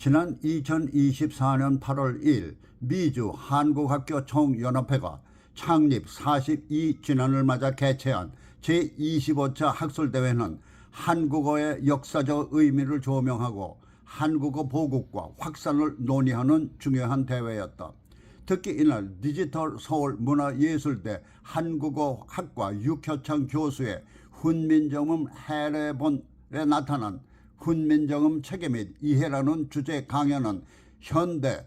지난 2024년 8월 2일 미주 한국학교 총연합회가 창립 42주년을 맞아 개최한 제25차 학술대회는 한국어의 역사적 의미를 조명하고 한국어 보급과 확산을 논의하는 중요한 대회였다. 특히 이날 디지털 서울문화예술대 한국어학과 육효창 교수의 훈민정음 해례본에 나타난 훈민정음 체계 및 이해라는 주제 강연은 현대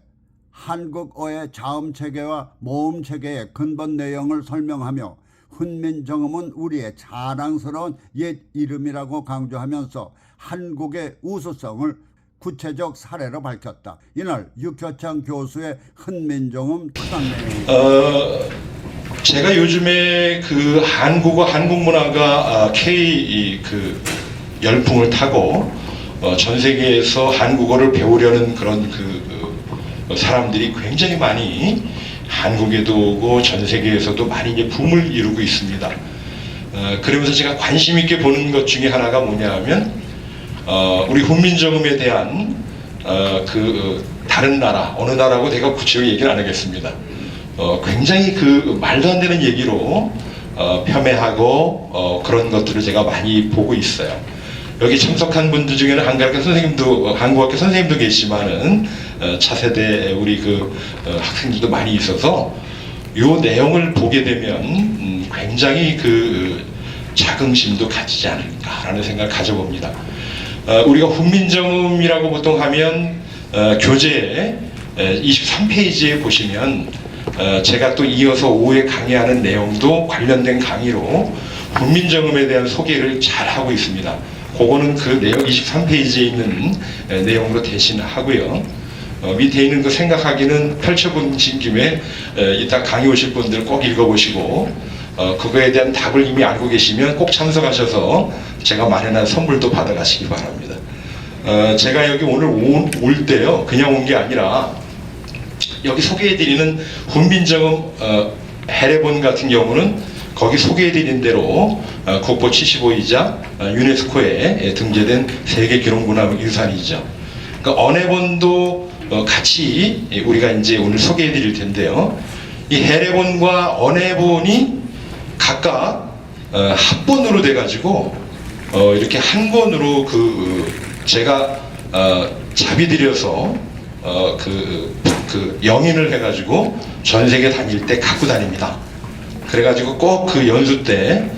한국어의 자음체계와 모음체계의 근본 내용을 설명하며 훈민정음은 우리의 자랑스러운 옛 이름이라고 강조하면서 한국의 우수성을 구체적 사례로 밝혔다. 이날 육효창 교수의 훈민정음 특강 내용. 제가 요즘에 그 한국어 한국문화가 K 열풍을 타고 전 세계에서 한국어를 배우려는 그런 사람들이 굉장히 많이 한국에도 오고 전 세계에서도 많이 이제 붐을 이루고 있습니다. 그러면서 제가 관심 있게 보는 것 중에 하나가 뭐냐 하면 우리 훈민정음에 대한 다른 나라 어느 나라고 내가 구체적으로 얘기를 안 하겠습니다. 굉장히 말도 안 되는 얘기로 폄훼하고 그런 것들을 제가 많이 보고 있어요. 여기 참석한 분들 중에는 한국학교 선생님도 계시지만은 차세대 우리 학생들도 많이 있어서 요 내용을 보게 되면 굉장히 자긍심도 가지지 않을까라는 생각을 가져봅니다. 우리가 훈민정음이라고 보통 하면 교재 23페이지에 보시면 제가 또 이어서 오후에 강의하는 내용도 관련된 강의로 훈민정음에 대한 소개를 잘 하고 있습니다. 그거는 그 내용 23페이지에 있는 내용으로 대신하고요. 밑에 있는 생각하기는 펼쳐보신 김에 이따 강의 오실 분들 꼭 읽어보시고 그거에 대한 답을 이미 알고 계시면 꼭 참석하셔서 제가 마련한 선물도 받아가시기 바랍니다. 제가 여기 오늘 올 때요 그냥 온 게 아니라 여기 소개해드리는 훈민정음 해례본 같은 경우는 거기 소개해드린 대로 국보 75이자 유네스코에 등재된 세계기록문화유산이죠. 그러니까 언해본도 같이 우리가 이제 오늘 소개해드릴 텐데요. 이 해례본과 언해본이 각각 합본으로 돼가지고 이렇게 한 권으로 제가 자비드려서 영인을 해가지고 전 세계 다닐 때 갖고 다닙니다. 그래가지고 꼭 연수 때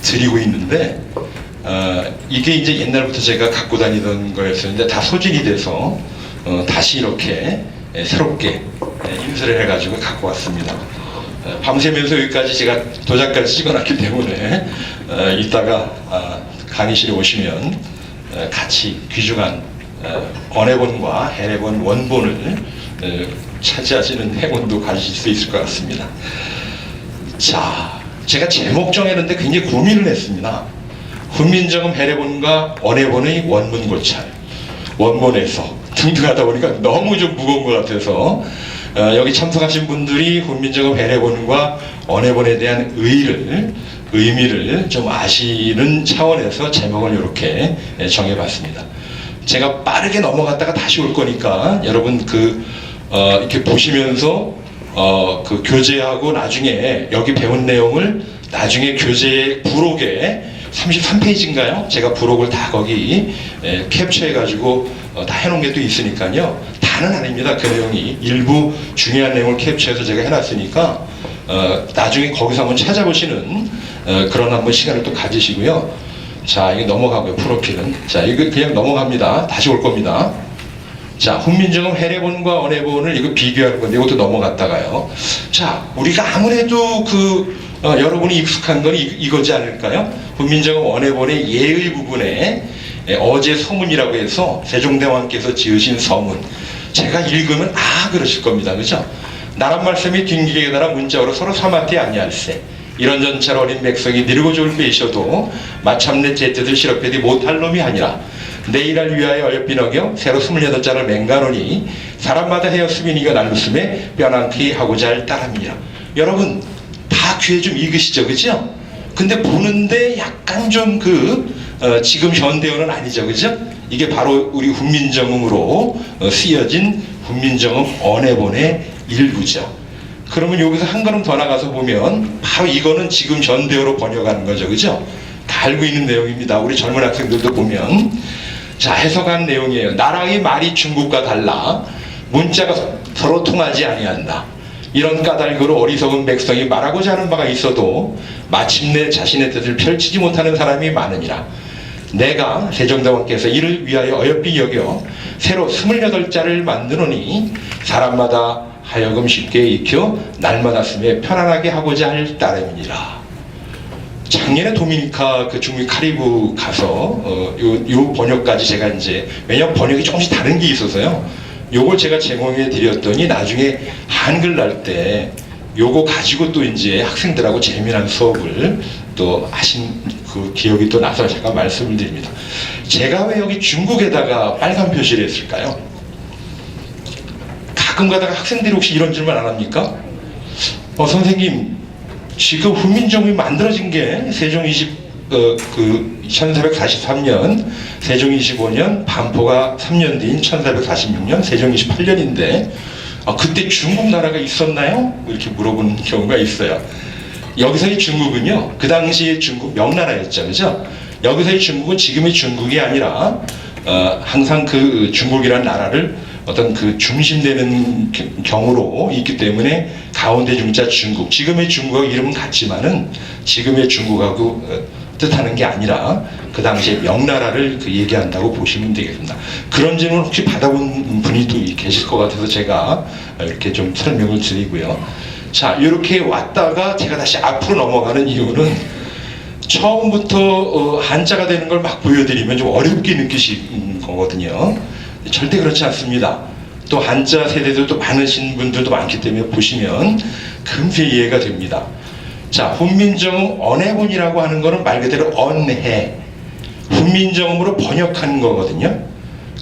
드리고 있는데 이게 이제 옛날부터 제가 갖고 다니던 거였었는데 다 소진이 돼서 다시 이렇게 새롭게 인쇄를 해가지고 갖고 왔습니다. 밤새면서 여기까지 제가 도장까지 찍어놨기 때문에 이따가 강의실에 오시면 같이 귀중한 언해본과 해례본 원본을 차지하시는 행운도 가지실 수 있을 것 같습니다. 자, 제가 제목 정했는데 굉장히 고민을 했습니다. 훈민정음 해례본과 언해본의 원문고찰, 원본에서 등등 하다 보니까 너무 좀 무거운 것 같아서 여기 참석하신 분들이 훈민정음 해례본과 언해본에 대한 의미를 좀 아시는 차원에서 제목을 이렇게 정해봤습니다. 제가 빠르게 넘어갔다가 다시 올 거니까 여러분 이렇게 보시면서 교재하고 나중에 여기 배운 내용을 나중에 교재 부록에 33페이지인가요? 제가 부록을 다 거기 캡처해가지고 다 해놓은 게 또 있으니까요. 다는 아닙니다. 그 내용이 일부 중요한 내용을 캡처해서 제가 해놨으니까 나중에 거기서 한번 찾아보시는 그런 한번 시간을 또 가지시고요. 자, 이거 넘어가고요. 프로필은. 자, 이거 그냥 넘어갑니다. 다시 올 겁니다. 자, 훈민정음 해례본과 언해본을 이거 비교하는 건데 이것도 넘어갔다가요. 자, 우리가 아무래도 여러분이 익숙한 건 이거지 않을까요? 훈민정음 언해본의 예의 부분에 어제 서문이라고 해서 세종대왕께서 지으신 서문. 제가 읽으면 그러실 겁니다. 그죠? 나란 말씀이 뒷기에 따라 문자로 서로 사마티 아니할세. 이런 전찰 어린 백성이 느리고 좋을 빼이셔도 마참내 제 뜻을 실업해도 못할 놈이 아니라 내일을 위하여 어여삐 어겨 새로 28장을 맹가노니 사람마다 헤었으면 이가 날mus음에 뼈난피 하고자 할 따름이라. 여러분 다 귀에 좀 익으시죠, 그죠? 근데 보는데 약간 좀 지금 현대어는 아니죠, 그죠? 이게 바로 우리 훈민정음으로 쓰여진 훈민정음 언해본의 일부죠. 그러면 여기서 한 걸음 더 나가서 보면 바로 이거는 지금 현대어로 번역하는 거죠. 그죠? 다 알고 있는 내용입니다. 우리 젊은 학생들도 보면 자, 해석한 내용이에요. 나라의 말이 중국과 달라 문자가 서로 통하지 아니한다. 이런 까닭으로 어리석은 백성이 말하고자 하는 바가 있어도 마침내 자신의 뜻을 펼치지 못하는 사람이 많으니라. 내가 세종대왕께서 이를 위하여 어여삐 여겨 새로 28자를 만드노니 사람마다 하여금 쉽게 익혀 날마다 쓰며 편안하게 하고자 할 따름이니라. 작년에 도미니카 그 중미 카리브 가서 요 번역까지 제가 이제 왜냐면 번역이 조금씩 다른 게 있어서요. 요걸 제가 제공해 드렸더니 나중에 한글 날 때 요거 가지고 또 이제 학생들하고 재미난 수업을 또 하신 그 기억이 또 나서 잠깐 말씀을 드립니다. 제가 왜 여기 중국에다가 빨간 표시를 했을까요? 가끔 가다가 학생들이 혹시 이런 질문 안 합니까? 선생님, 지금 훈민정음이 만들어진 게 세종 1443년, 세종 25년, 반포가 3년 뒤인 1446년, 세종 28년인데 그때 중국 나라가 있었나요? 이렇게 물어보는 경우가 있어요. 여기서의 중국은요, 그 당시의 중국 명나라였죠, 그죠? 여기서의 중국은 지금의 중국이 아니라 항상 그 중국이라는 나라를 어떤 그 중심되는 경우로 있기 때문에 가운데 중자 중국, 지금의 중국하고 이름은 같지만은 지금의 중국하고 뜻하는 게 아니라 그 당시에 명나라를 그 얘기한다고 보시면 되겠습니다. 그런 질문 혹시 받아본 분이 또 계실 것 같아서 제가 이렇게 좀 설명을 드리고요. 자, 이렇게 왔다가 제가 다시 앞으로 넘어가는 이유는 처음부터 한자가 되는 걸 막 보여드리면 좀 어렵게 느끼실 거거든요. 절대 그렇지 않습니다. 또 한자 세대들도 많으신 분들도 많기 때문에 보시면 금세 이해가 됩니다. 자, 훈민정음 언해본이라고 하는 거는 말 그대로 언해, 훈민정음으로 번역하는 거거든요.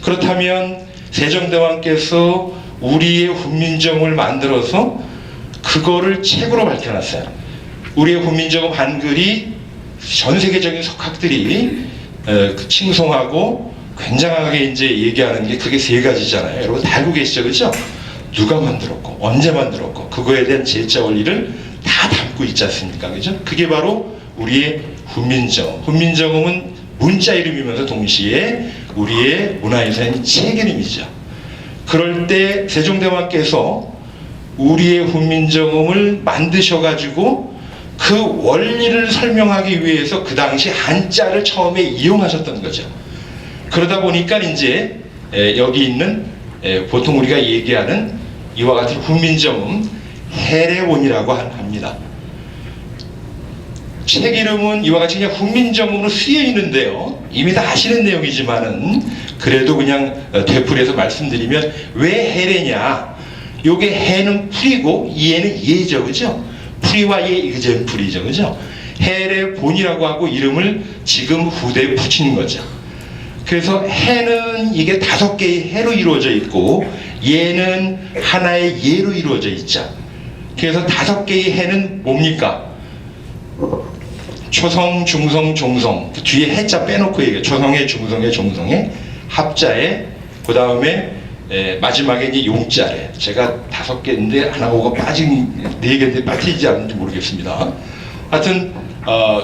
그렇다면 세종대왕께서 우리의 훈민정음을 만들어서 그거를 책으로 밝혀놨어요. 우리의 훈민정음 한글이 전 세계적인 석학들이 칭송하고 굉장하게 이제 얘기하는 게 그게 세 가지잖아요. 여러분 다 알고 계시죠, 그죠? 누가 만들었고 언제 만들었고 그거에 대한 제자 원리를 다 담고 있지 않습니까, 그죠? 그게 바로 우리의 훈민정음. 훈민정음은 문자 이름이면서 동시에 우리의 문화유산인 책 이름이죠. 그럴 때 세종대왕께서 우리의 훈민정음을 만드셔가지고 그 원리를 설명하기 위해서 그 당시 한자를 처음에 이용하셨던 거죠. 그러다 보니까 이제 여기 있는 보통 우리가 얘기하는 이와 같은 훈민정음 해례본이라고 합니다. 책 이름은 이와 같이 그냥 훈민정음으로 쓰여 있는데요. 이미 다 아시는 내용이지만은 그래도 그냥 되풀이해서 말씀드리면 왜 해례냐? 요게 해는 풀이고 예는 예죠, 그죠? 풀이와 예 이그젠풀이죠, 그죠? 해례본이라고 하고 이름을 지금 후대에 붙이는 거죠. 그래서 해는 이게 5개의 해로 이루어져 있고 예는 하나의 예로 이루어져 있죠. 그래서 5개의 해는 뭡니까? 초성, 중성, 종성. 그 뒤에 해자 빼놓고 얘기해요. 초성에, 중성에, 종성에, 합자에, 그 다음에 마지막에 이제 용자래. 제가 5개인데 하나가 빠진 4개인데 빠지지 않는지 모르겠습니다. 하여튼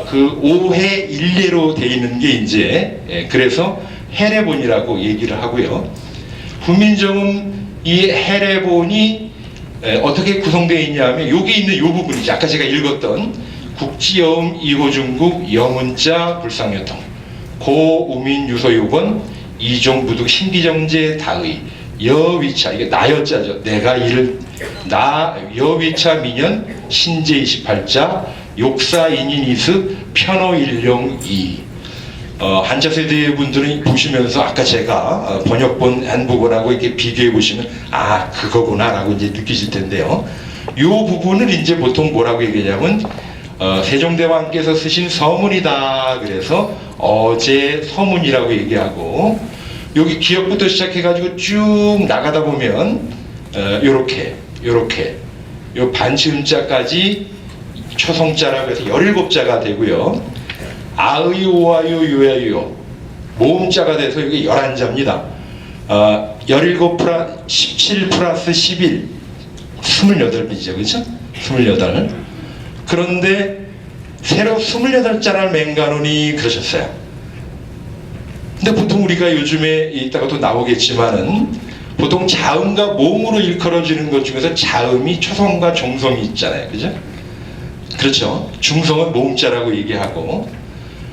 그 5해 1예로 돼 있는 게 이제 그래서 해례본이라고 얘기를 하고요. 훈민정음 이 해례본이 어떻게 구성되어 있냐면 여기 있는 이 부분이죠. 아까 제가 읽었던 국지여음 이호중국 여문자 불상여통 고우민 유소요건 이종부득 신기정제 다의 여위차 이게 나여자죠. 내가 이를 나 여위차 민연 신제 28자 욕사인인 이스 편호일용 이 한자 세대 분들은 보시면서 아까 제가 번역본 한부분하고 이렇게 비교해 보시면 아 그거구나라고 이제 느끼실 텐데요. 이 부분을 이제 보통 뭐라고 얘기하냐면 세종대왕께서 쓰신 서문이다. 그래서 어제 서문이라고 얘기하고 여기 기역부터 시작해가지고 쭉 나가다 보면 요렇게 요 반치음자까지 초성자라고 해서 17자가 되고요. 아의 오아요 요야요 모음자가 돼서 이게 11자입니다. 17 플러스 11, 28이죠. 그죠? 28. 그런데 새로 28자를 맹가노니 그러셨어요. 근데 보통 우리가 요즘에 이따가 또 나오겠지만은 보통 자음과 모음으로 일컬어지는 것 중에서 자음이 초성과 종성이 있잖아요. 그죠? 그렇죠. 중성은 모음자라고 얘기하고,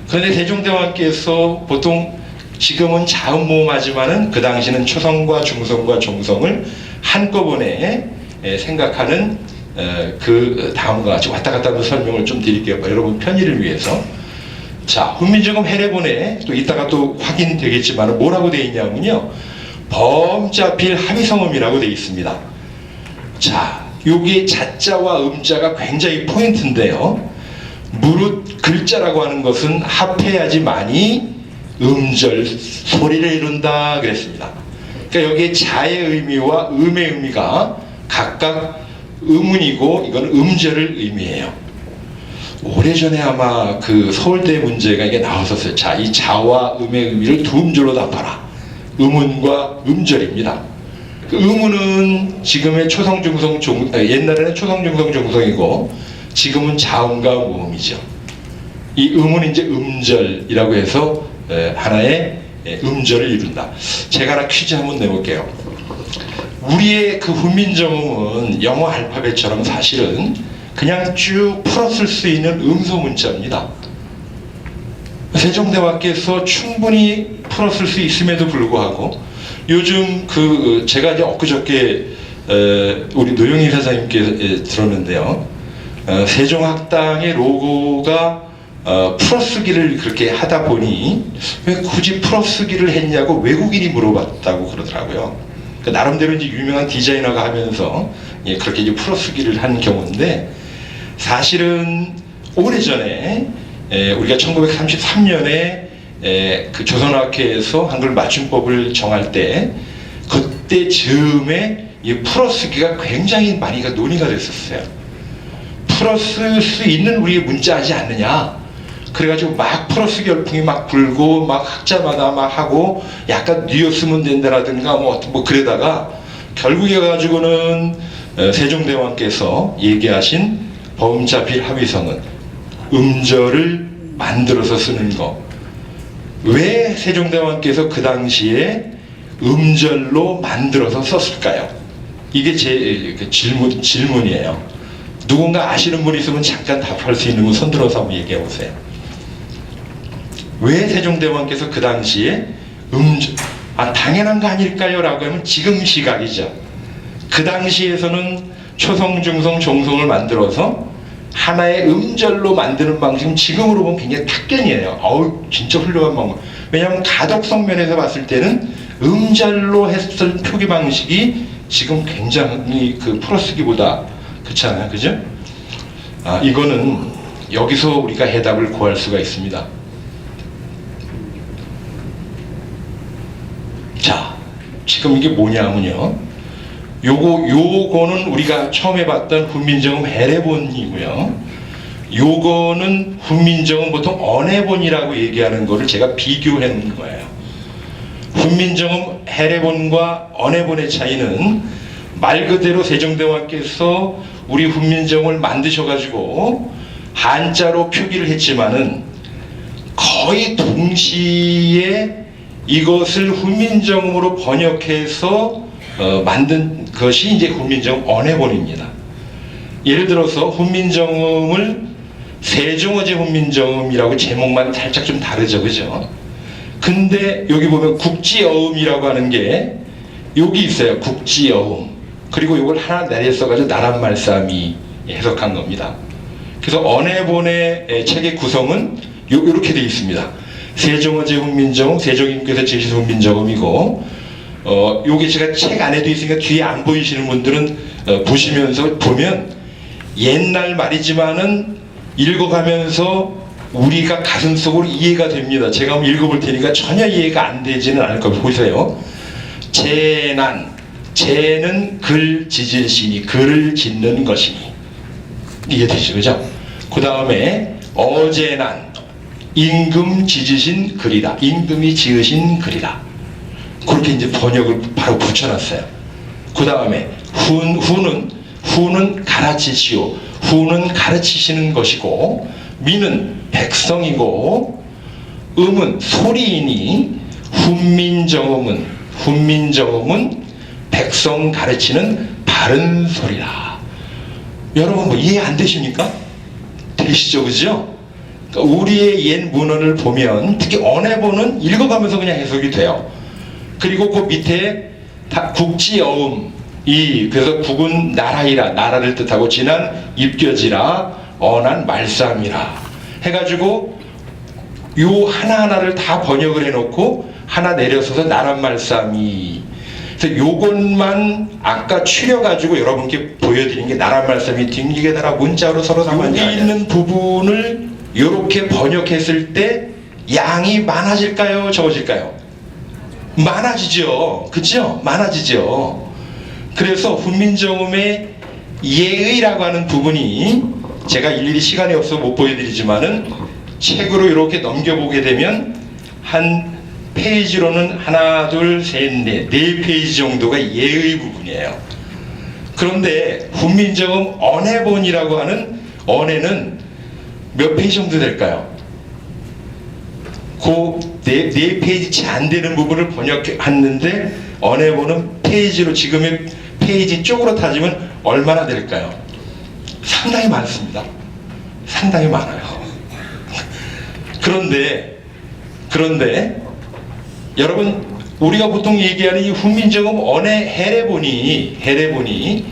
그런데 세종대왕께서 보통 지금은 자음 모음하지만은 그 당시는 초성과 중성과 종성을 한꺼번에 생각하는 그 다음과 같이 왔다 갔다 하는 설명을 좀 드릴게요. 여러분 편의를 위해서. 자, 훈민정음 해례본에 또 이따가 또 확인되겠지만 뭐라고 되어 있냐면요, 범자필 합의성음이라고 되어 있습니다. 자, 여기 자자와 음자가 굉장히 포인트인데요. 무릇 글자라고 하는 것은 합해야지만이 음절 소리를 이룬다 그랬습니다. 그러니까 여기에 자의 의미와 음의 의미가 각각 음운이고 이건 음절을 의미해요. 오래전에 아마 그 서울대 문제가 이게 나왔었어요. 자, 이 자와 음의 의미를 두 음절로 답하라. 음운과 음절입니다. 그 음운은 지금의 초성, 중성, 옛날에는 초성, 중성, 종성이고 지금은 자음과 모음이죠. 이 음은 이제 음절이라고 해서 하나의 음절을 이룬다. 제가 하나 퀴즈 한번 내볼게요. 우리의 그 훈민정음은 영어 알파벳처럼 사실은 그냥 쭉 풀었을 수 있는 음소 문자입니다. 세종대왕께서 충분히 풀었을 수 있음에도 불구하고 요즘 그 제가 이제 엊그저께 우리 노영희 사장님께 들었는데요. 세종학당의 로고가 풀어쓰기를 그렇게 하다 보니 왜 굳이 풀어쓰기를 했냐고 외국인이 물어봤다고 그러더라고요. 그 나름대로 이제 유명한 디자이너가 하면서 그렇게 이제 풀어쓰기를 한 경우인데, 사실은 오래전에 우리가 1933년에 그 조선학회에서 한글 맞춤법을 정할 때 그때 즈음에 이 풀어쓰기가 굉장히 많이 논의가 됐었어요. 풀어쓸 수 있는 우리의 문자하지 않느냐. 그래가지고 막 풀어쓰기 열풍이 막 불고 막 학자마다 막 하고 약간 뉘었으면 된다라든가 뭐 그러다가 결국에 가지고는 세종대왕께서 얘기하신 범자필 합의성은 음절을 만들어서 쓰는 거. 왜 세종대왕께서 그 당시에 음절로 만들어서 썼을까요? 이게 제 질문이에요. 누군가 아시는 분 있으면 잠깐 답할 수 있는 분 손들어서 한번 얘기해 보세요. 왜 세종대왕께서 그 당시에 당연한 거 아닐까요? 라고 하면 지금 시각이죠. 그 당시에서는 초성, 중성, 종성을 만들어서 하나의 음절로 만드는 방식은 지금으로 보면 굉장히 탁견이에요. 어우, 진짜 훌륭한 방법. 왜냐하면 가독성 면에서 봤을 때는 음절로 했을 표기 방식이 지금 굉장히 그 풀어쓰기보다 그렇잖아요. 그죠? 이거는 여기서 우리가 해답을 구할 수가 있습니다. 자, 지금 이게 뭐냐면요. 요거는 우리가 처음에 봤던 훈민정음 해례본이고요. 요거는 훈민정음 보통 언해본이라고 얘기하는 거를 제가 비교해 놓은 거예요. 훈민정음 해례본과 언해본의 차이는 말 그대로 세종대왕께서 우리 훈민정음을 만드셔가지고 한자로 표기를 했지만은 거의 동시에 이것을 훈민정음으로 번역해서 만든 것이 이제 훈민정음 언해본입니다. 예를 들어서 훈민정음을 세종어제 훈민정음이라고 제목만 살짝 좀 다르죠, 그죠? 근데 여기 보면 국지어음이라고 하는 게 여기 있어요. 국지어음. 그리고 이걸 하나 내려써가지고 나란말싸미 해석한 겁니다. 그래서 언해본의 책의 구성은 이렇게 되어 있습니다. 세종어제 훈민정음, 세종님께서 제시한 훈민정음이고, 요게 제가 책 안에도 있으니까 뒤에 안 보이시는 분들은 보시면서 보면 옛날 말이지만은 읽어가면서 우리가 가슴속으로 이해가 됩니다. 제가 한번 읽어볼 테니까 전혀 이해가 안 되지는 않을 겁니다. 보세요. 재는 글 짓을 시니, 글을 짓는 것이니. 이해되시죠? 그죠? 그 다음에 어제난, 임금 지으신 글이다. 임금이 지으신 글이다. 그렇게 이제 번역을 바로 붙여놨어요. 그 다음에 후는 가르치시오. 후는 가르치시는 것이고, 미는 백성이고, 음은 소리이니, 훈민정음은 백성 가르치는 바른 소리라. 여러분 뭐 이해 안 되십니까? 되시죠, 그죠? 그러니까 우리의 옛 문헌을 보면, 특히 언해본은 읽어가면서 그냥 해석이 돼요. 그리고 그 밑에 국지어음, 그래서 국은 나라이라, 나라를 뜻하고, 지난 입겨지라, 언한 말싸움이라 해가지고 요 하나하나를 다 번역을 해놓고 하나 내려서서 나란 말싸움이. 그래서 요것만 아까 추려가지고 여러분께 보여드린 게 나란 말싸움이 뒷기계다라 문자로 서로 여기 있는 부분을 요렇게 번역했을 때 양이 많아질까요? 적어질까요? 많아지죠. 그죠? 많아지죠. 그래서 훈민정음의 예의라고 하는 부분이 제가 일일이 시간이 없어서 못 보여드리지만은 책으로 이렇게 넘겨보게 되면 한 페이지로는 하나, 둘, 셋, 네 페이지 정도가 예의 부분이에요. 그런데 훈민정음 언해본이라고 하는 언해는 몇 페이지 정도 될까요? 그 네 페이지 채 안 되는 부분을 번역했는데 언해본은 페이지로 지금의 페이지 쪽으로 따지면 얼마나 될까요? 상당히 많습니다. 상당히 많아요. 그런데 여러분, 우리가 보통 얘기하는 이 훈민정음 언해 해례본이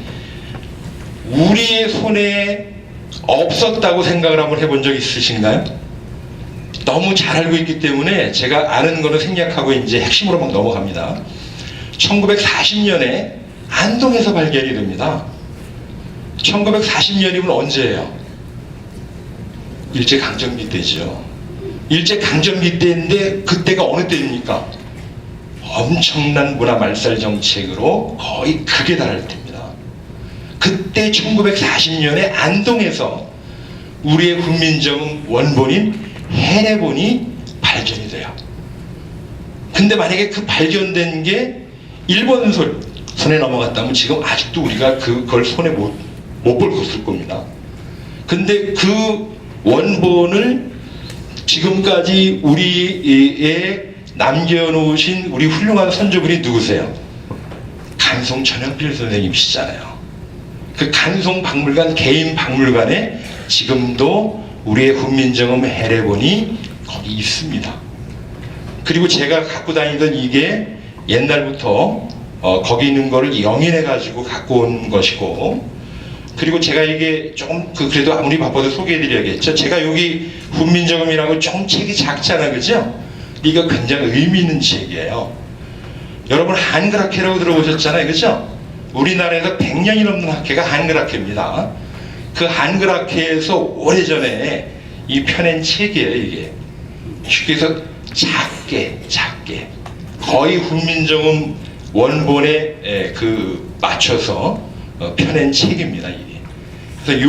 우리의 손에 없었다고 생각을 한번 해본 적 있으신가요? 너무 잘 알고 있기 때문에 제가 아는 거는 생략하고 이제 핵심으로 막 넘어갑니다. 1940년에 안동에서 발견이 됩니다. 1940년이면 언제예요? 일제강점기 때죠. 일제강점기 때인데 그때가 어느 때입니까? 엄청난 문화말살 정책으로 거의 극에 달할 때입니다. 그때 1940년에 안동에서 우리의 훈민정음 원본인 해례본이 발견이 돼요. 근데 만약에 그 발견된 게 일본 손에 넘어갔다면 지금 아직도 우리가 그걸 손에 못 볼 것일 겁니다. 근데 그 원본을 지금까지 우리의 남겨놓으신 우리 훌륭한 선조분이 누구세요? 간송 전영필 선생님이시잖아요. 그 간송박물관, 개인 박물관에 지금도 우리의 훈민정음 해례본이 거기 있습니다. 그리고 제가 갖고 다니던 이게 옛날부터 거기 있는 거를 영인해 가지고 갖고 온 것이고, 그리고 제가 이게 조금 그래도 아무리 바빠도 소개해 드려야겠죠. 제가 여기 훈민정음이라고 좀 책이 작잖아요, 그죠? 이거 굉장히 의미 있는 책이에요. 여러분 한글학회라고 들어보셨잖아요, 그죠? 우리나라에서 100년이 넘는 학회가 한글학회입니다. 그 한글학회에서 오래전에 이 펴낸 책이에요, 이게. 쉽게 해서 작게 거의 훈민정음 원본에 맞춰서 펴낸 책입니다, 이게. 그래서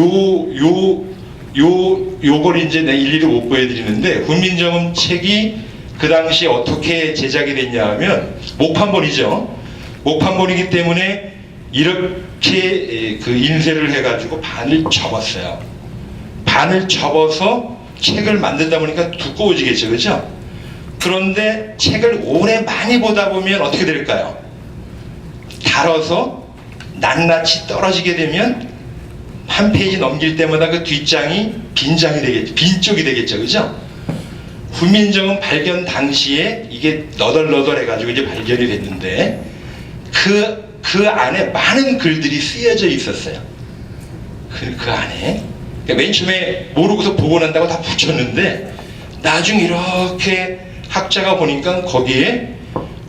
요걸 이제 내가 일일이 못 보여드리는데, 훈민정음 책이 그 당시 어떻게 제작이 됐냐 하면 목판본이죠. 목판본이기 때문에 이렇게 그 인쇄를 해가지고 반을 접었어요. 반을 접어서 책을 만들다 보니까 두꺼워지겠죠, 그죠? 그런데 책을 오래 많이 보다 보면 어떻게 될까요? 달아서 낱낱이 떨어지게 되면 한 페이지 넘길 때마다 그 뒷장이 빈장이 되겠죠. 빈쪽이 되겠죠, 그죠? 훈민정음 발견 당시에 이게 너덜너덜해가지고 이제 발견이 됐는데 그 안에 많은 글들이 쓰여져 있었어요. 그 안에. 그러니까 맨 처음에 모르고서 보고 난다고 다 붙였는데 나중에 이렇게 학자가 보니까 거기에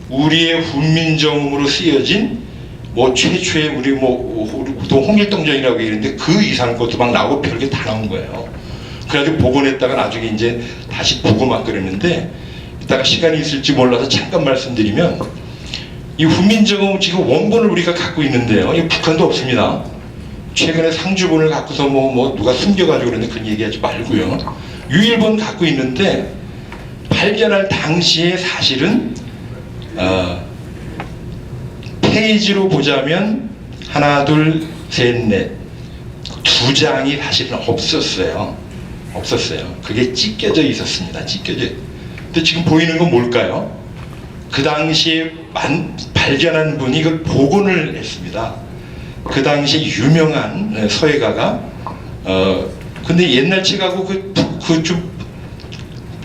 우리의 훈민정음으로 쓰여진 뭐 최초의 우리 보통 홍길동전이라고 얘기했는데 그 이상 것도 막 나오고 별게 다 나온 거예요. 그래가지고 복원했다가 나중에 이제 다시 보고 막 그랬는데, 이따가 시간이 있을지 몰라서 잠깐 말씀드리면, 이 훈민정음 지금 원본을 우리가 갖고 있는데요. 이 북한도 없습니다. 최근에 상주본을 갖고서 뭐 누가 숨겨가지고 그러는데 그런 얘기하지 말고요. 유일본 갖고 있는데 발견할 당시에 사실은 페이지로 보자면 하나, 둘, 셋, 넷, 두 장이 사실은 없었어요. 그게 찢겨져 있었습니다. 근데 지금 보이는 건 뭘까요? 그 당시에 발견한 분이 그걸 복원을 했습니다. 그 당시 유명한 서예가가 근데 옛날 책하고 그 좀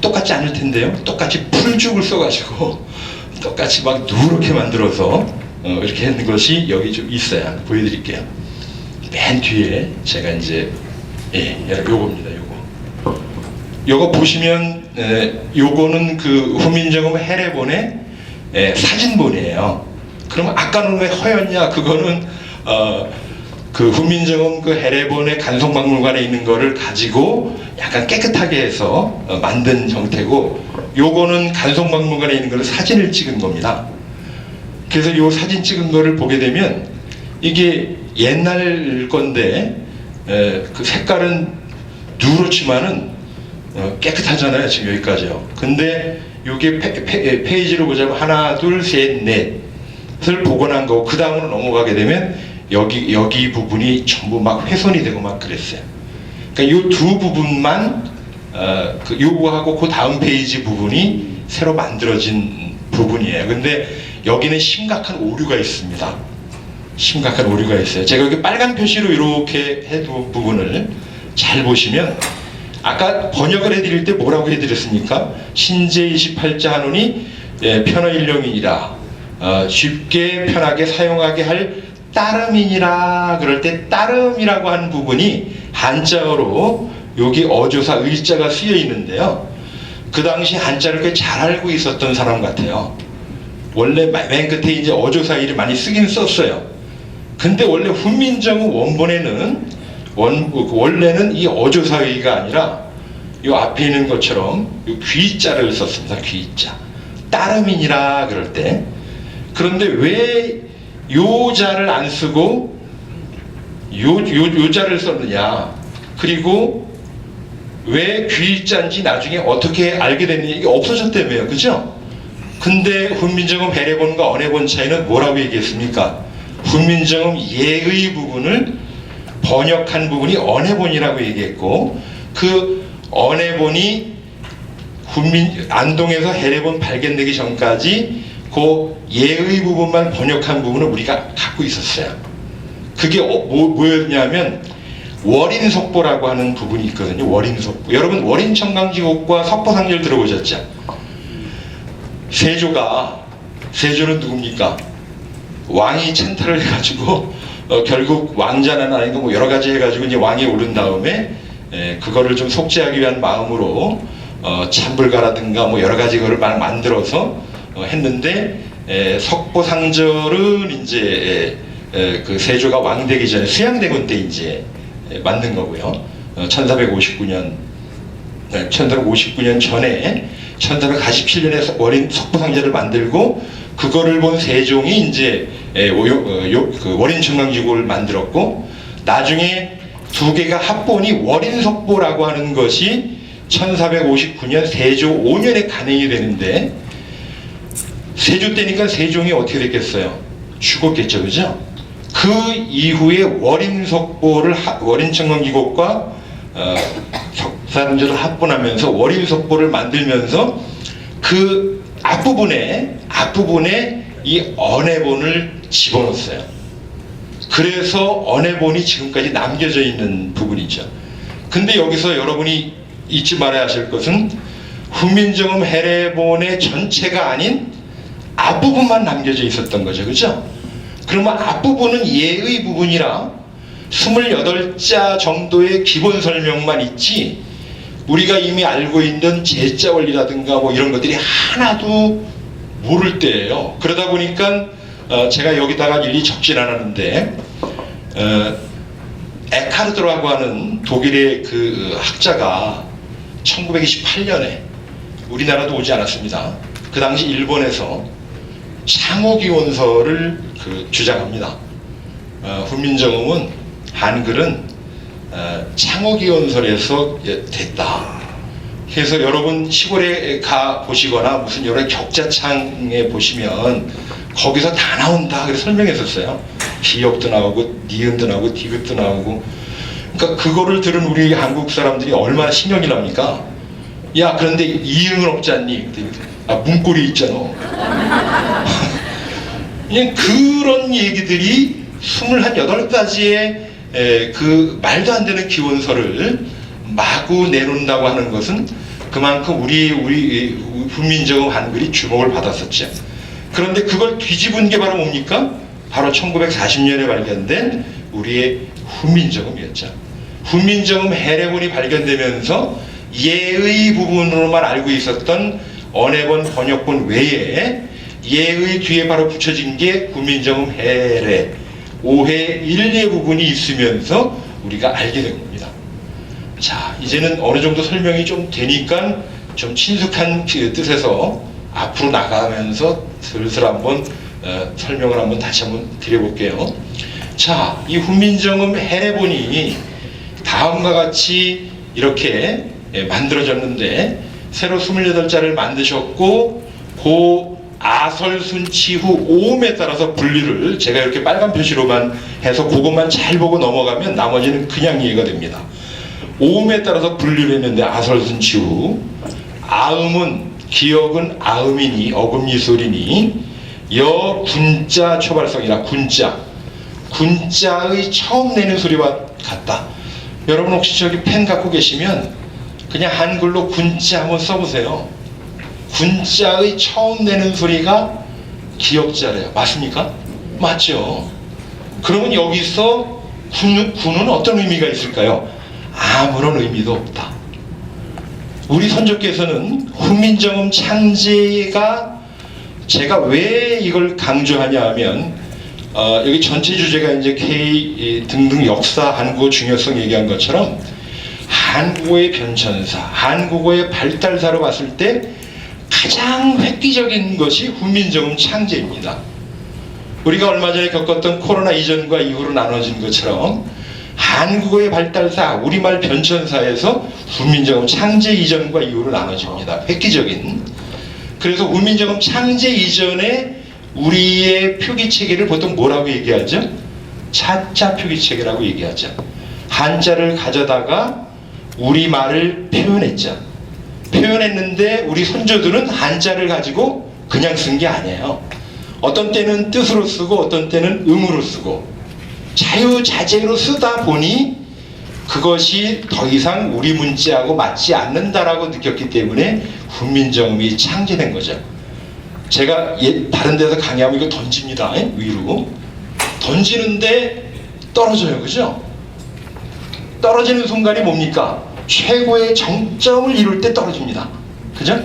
똑같지 않을 텐데요. 똑같이 풀죽을 써가지고 똑같이 막 누렇게 만들어서 이렇게 했는 것이 여기 좀 있어요. 보여드릴게요. 맨 뒤에 제가 이제 요겁니다. 요거 보시면 요거는 그 후민정음 해례본의 사진본이에요. 그럼 아까는 왜 허였냐? 그거는 그 후민정음 그 해례본의 간송박물관에 있는 거를 가지고 약간 깨끗하게 해서 만든 형태고, 요거는 간송박물관에 있는 거를 사진을 찍은 겁니다. 그래서 요 사진 찍은 거를 보게 되면 이게 옛날 건데 그 색깔은 누렇지만은 깨끗하잖아요. 지금 여기까지요. 근데 요게 페이지로 보자면 하나, 둘, 셋, 넷을 복원한 거고, 그 다음으로 넘어가게 되면 여기 부분이 전부 막 훼손이 되고 막 그랬어요. 그러니까 요 두 부분만 요거하고 그 다음 페이지 부분이 새로 만들어진 부분이에요. 근데 여기는 심각한 오류가 있습니다. 심각한 오류가 있어요. 제가 여기 빨간 표시로 이렇게 해둔 부분을 잘 보시면, 아까 번역을 해드릴 때 뭐라고 해드렸습니까? 신제 28자 한원이 편어일용이니라, 쉽게 편하게 사용하게 할 따름이니라. 그럴 때 따름이라고 하는 부분이 한자어로 여기 어조사 의자가 쓰여 있는데요. 그 당시 한자를 꽤 잘 알고 있었던 사람 같아요. 원래 맨 끝에 이제 어조사의를 많이 쓰긴 썼어요. 근데 원래 훈민정음 원본에는 원래는 이 어조사의가 아니라 이 앞에 있는 것처럼 이 귀자를 썼습니다. 귀자. 따름이니라 그럴 때. 그런데 왜 요자를 안 쓰고 요자를 썼느냐? 그리고 왜 귀자인지 나중에 어떻게 알게 됐느냐? 이게 없어졌다며요. 그죠? 근데 훈민정음 해례본과 언해본 차이는 뭐라고 얘기했습니까? 훈민정음 예의 부분을 번역한 부분이 언해본이라고 얘기했고, 그 언해본이 안동에서 해례본 발견되기 전까지 그 예의 부분만 번역한 부분을 우리가 갖고 있었어요. 그게 뭐였냐면 월인석보라고 하는 부분이 있거든요. 월인석보. 여러분 월인청강지곡과 석보상절 들어보셨죠? 세조는 누굽니까? 왕이 찬탈을 해가지고 결국 왕자는 아니고 뭐 여러 가지 해가지고 이제 왕이 오른 다음에 그거를 좀 속죄하기 위한 마음으로 찬불가라든가 뭐 여러 가지 거를 만들어서 했는데, 석보상절은 이제 그 세조가 왕 되기 전에 수양대군 때 이제 만든 거고요. 1459년 전에 1447년에 월인 석보상절을 만들고, 그거를 본 세종이 이제 그 월인청강지곡을 만들었고, 나중에 두 개가 합본이 월인석보라고 하는 것이 1459년 세조 5년에 간행이 되는데, 세조 때니까 세종이 어떻게 됐겠어요? 죽었겠죠, 그죠? 그 이후에 월인석보를 월인청강기곡과 석산절을 합본하면서 월인석보를 만들면서 그 앞부분에 이 언해본을 집어넣었어요. 그래서 언해본이 지금까지 남겨져 있는 부분이죠. 근데 여기서 여러분이 잊지 말아야 하실 것은 훈민정음 해례본의 전체가 아닌 앞부분만 남겨져 있었던 거죠. 그죠? 그러면 앞부분은 예의 부분이라 28자 정도의 기본 설명만 있지, 우리가 이미 알고 있는 제자 원리라든가 뭐 이런 것들이 하나도 모를 때예요. 그러다 보니까 제가 여기다가 일일이 적진 않았는데, 에카르트라고 하는 독일의 그 학자가 1928년에 우리나라도 오지 않았습니다. 그 당시 일본에서 창호기원서를 주장합니다. 훈민정음은 한글은 창어기원설에서 됐다. 그래서 여러분 시골에 가 보시거나 무슨 여러 격자창에 보시면 거기서 다 나온다 그렇게 설명했었어요. 기역도 나오고 니은도 나오고 디귿도 나오고. 그러니까 그거를 들은 우리 한국 사람들이 얼마나 신경이 납니까? 야, 그런데 이응은 없지 않니? 아, 문고리 있잖아. 그냥 그런 얘기들이 28가지의 그 말도 안 되는 기원서를 마구 내놓는다고 하는 것은 그만큼 우리 훈민정음 한글이 주목을 받았었죠. 그런데 그걸 뒤집은 게 바로 뭡니까? 바로 1940년에 발견된 우리의 훈민정음이었죠. 훈민정음 해례본이 발견되면서 예의 부분으로만 알고 있었던 언해본 번역본 외에 예의 뒤에 바로 붙여진 게 훈민정음 해례, 오해, 일례 부분이 있으면서 우리가 알게 된 겁니다. 자, 이제는 어느 정도 설명이 좀 되니까 좀 친숙한 뜻에서 앞으로 나가면서 슬슬 한번 설명을 한번 다시 한번 드려볼게요. 자, 이 훈민정음 해례본이 다음과 같이 이렇게 만들어졌는데 새로 28자를 만드셨고 그 아설순치후 오음에 따라서 분류를 제가 이렇게 빨간 표시로만 해서 그것만 잘 보고 넘어가면 나머지는 그냥 이해가 됩니다. 오음에 따라서 분류를 했는데 아설순치후 아음은 기역은 아음이니 어금니소리니 여 군자 초발성이라 군자의 처음 내는 소리와 같다. 여러분 혹시 저기 펜 갖고 계시면 그냥 한글로 군자 한번 써보세요. 군자의 처음 내는 소리가 기역자래요. 맞습니까? 맞죠? 그러면 여기서 군은 어떤 의미가 있을까요? 아무런 의미도 없다. 우리 선조께서는 훈민정음 창제가 제가 왜 이걸 강조하냐 하면 여기 전체 주제가 이제 K 등등 역사, 한국어 중요성 얘기한 것처럼 한국어의 변천사, 한국어의 발달사로 봤을 때 가장 획기적인 것이 훈민정음 창제입니다. 우리가 얼마 전에 겪었던 코로나 이전과 이후로 나눠진 것처럼 한국어의 발달사, 우리말 변천사에서 훈민정음 창제 이전과 이후로 나눠집니다. 획기적인. 그래서 훈민정음 창제 이전에 우리의 표기체계를 보통 뭐라고 얘기하죠? 차자 표기체계라고 얘기하죠. 한자를 가져다가 우리말을 표현했죠. 표현했는데 우리 선조들은 한자를 가지고 그냥 쓴 게 아니에요. 어떤 때는 뜻으로 쓰고 어떤 때는 음으로 쓰고 자유자재로 쓰다 보니 그것이 더 이상 우리 문자하고 맞지 않는다라고 느꼈기 때문에 훈민정음이 창제된 거죠. 제가 다른 데서 강의하면 이거 던집니다. 위로 던지는데 떨어져요. 그죠? 떨어지는 순간이 뭡니까? 최고의 정점을 이룰 때 떨어집니다. 그죠?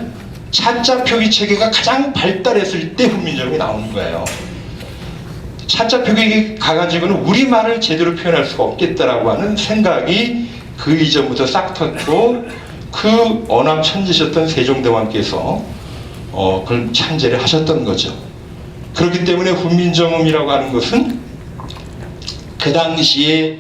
차자 표기 체계가 가장 발달했을 때 훈민정음이 나오는 거예요. 차자 표기 가가지고는 우리말을 제대로 표현할 수가 없겠다라고 하는 생각이 그 이전부터 싹 텄고 그 언암 천지셨던 세종대왕께서 그걸 창제를 하셨던 거죠. 그렇기 때문에 훈민정음이라고 하는 것은 그 당시에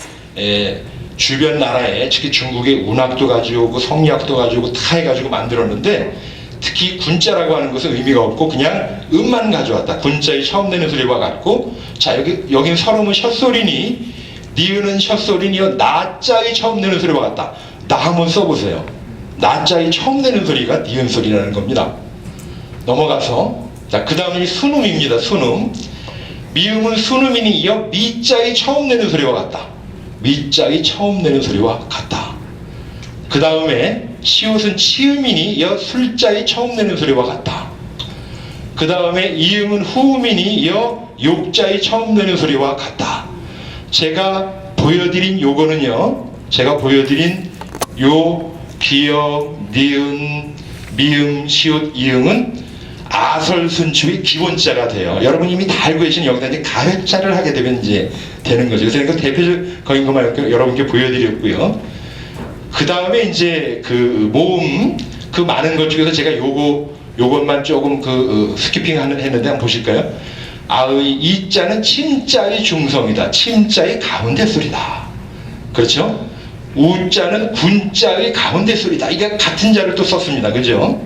주변 나라에 특히 중국의 운학도 가져오고 성리학도 가져오고 다 해가지고 만들었는데 특히 군자라고 하는 것은 의미가 없고 그냥 음만 가져왔다. 군자의 처음 내는 소리와 같고 자 여긴 설음은 셔소리니 니은은 셔소리니요 나자의 처음 내는 소리와 같다. 나 한번 써보세요. 나자의 처음 내는 소리가 니은 소리라는 겁니다. 넘어가서 자 그 다음에 순음입니다. 순음 미음은 순음이니 이어 미자의 처음 내는 소리와 같다. 미자의 처음 내는 소리와 같다. 그 다음에 시옷은 치음이니 이어 술자의 처음 내는 소리와 같다. 그 다음에 이음은 후음이니 이어 욕자의 처음 내는 소리와 같다. 제가 보여드린 요거는요. 제가 보여드린 요 기역, 니은, 미음, 시옷, 이응은 아설순추의 기본자가 돼요. 여러분 이미 다 알고 계신 여기다 이제 가획자를 하게 되면 이제 되는 거죠. 그래서 대표적인 것만 여러분께 보여드렸고요. 그 다음에 이제 그 모음, 그 많은 것 중에서 제가 요것만 조금 스키핑 했는데 한번 보실까요? 아의 이자는 침자의 중성이다. 침자의 가운데 소리다. 그렇죠? 우자는 군자의 가운데 소리다. 이게 같은 자를 또 썼습니다. 그죠?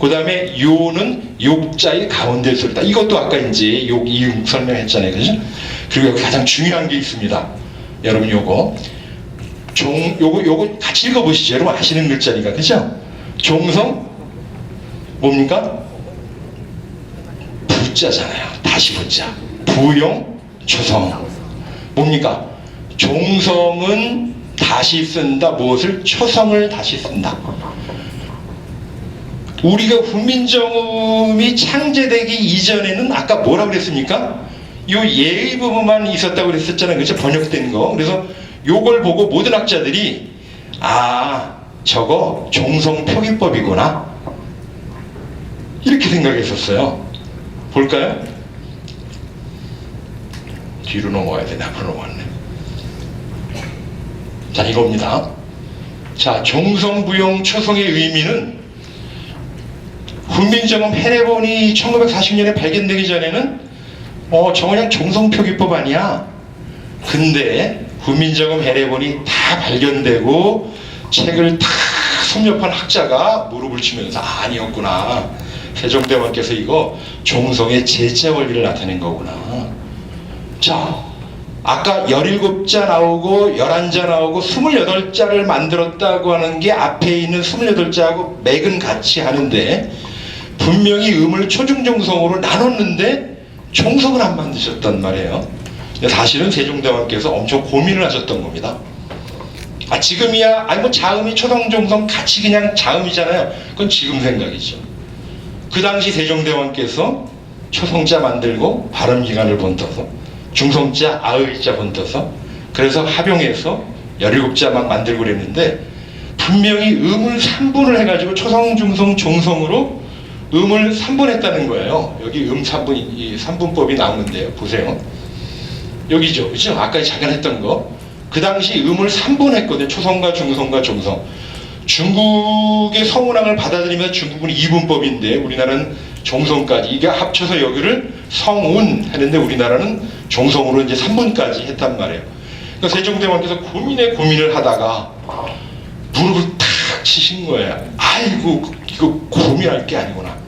그 다음에 요는 욕자의 가운데 소리다. 이것도 아까 이제 욕, 이응 설명했잖아요. 그죠? 그리고 여기 가장 중요한 게 있습니다. 여러분 요거 같이 읽어보시죠. 여러분 아시는 글자니까. 그죠? 종성 뭡니까? 부자잖아요. 다시 부자. 부용 초성. 뭡니까? 종성은 다시 쓴다. 무엇을? 초성을 다시 쓴다. 우리가 훈민정음이 창제되기 이전에는 아까 뭐라고 그랬습니까? 요 예의 부분만 있었다고 그랬었잖아요. 그렇죠? 번역된 거. 그래서 요걸 보고 모든 학자들이 저거 종성 표기법이구나 이렇게 생각했었어요. 볼까요? 뒤로 넘어가야 되나? 앞으로 넘어갔네. 자, 이겁니다. 자, 종성, 부용, 초성의 의미는 훈민정음 해례본이 1940년에 발견되기 전에는 저거 그냥 종성표기법 아니야. 근데 훈민정음 해례본이 다 발견되고 책을 다 섭렵한 학자가 무릎을 치면서 아니었구나. 세종대왕께서 이거 종성의 제자 원리를 나타낸 거구나. 자, 아까 17자 나오고 11자 나오고 28자를 만들었다고 하는 게 앞에 있는 28자하고 맥은 같이 하는데 분명히 음을 초중종성으로 나눴는데 종성을 안 만드셨단 말이에요. 사실은 세종대왕께서 엄청 고민을 하셨던 겁니다. 지금이야 뭐 자음이 초성종성 같이 그냥 자음이잖아요. 그건 지금 생각이죠. 그 당시 세종대왕께서 초성자 만들고 발음기간을 번떠서 중성자 아의자 번떠서 그래서 합용해서 17자만 만들고 그랬는데 분명히 음을 3분을 해가지고 초성, 중성, 종성으로 음을 3분했다는 거예요. 여기 3분, 이 3분법이 나오는데요. 보세요. 여기죠. 그죠? 아까 잠깐 했던 거. 그 당시 음을 3분했거든요. 초성과 중성과 종성. 중국의 성운항을 받아들이면 중국은 2분법인데 우리나라는 종성까지 이게 합쳐서 여기를 성운 하는데 우리나라는 종성으로 이제 3분까지 했단 말이에요. 그러니까 세종대왕께서 고민을 하다가 무릎을 탁 치신 거예요. 아이고 이거 고민할 게 아니구나.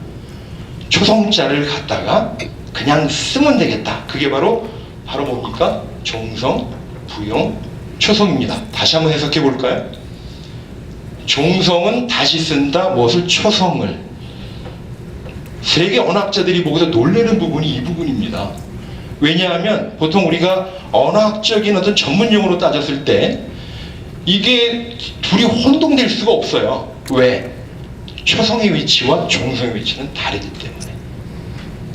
초성자를 갖다가 그냥 쓰면 되겠다. 그게 바로 뭡니까? 종성, 부용, 초성입니다. 다시 한번 해석해 볼까요? 종성은 다시 쓴다. 무엇을? 초성을. 세계 언어학자들이 보고서 놀라는 부분이 이 부분입니다. 왜냐하면 보통 우리가 언어학적인 어떤 전문용어로 따졌을 때 이게 둘이 혼동될 수가 없어요. 왜? 초성의 위치와 종성의 위치는 다르기 때문에.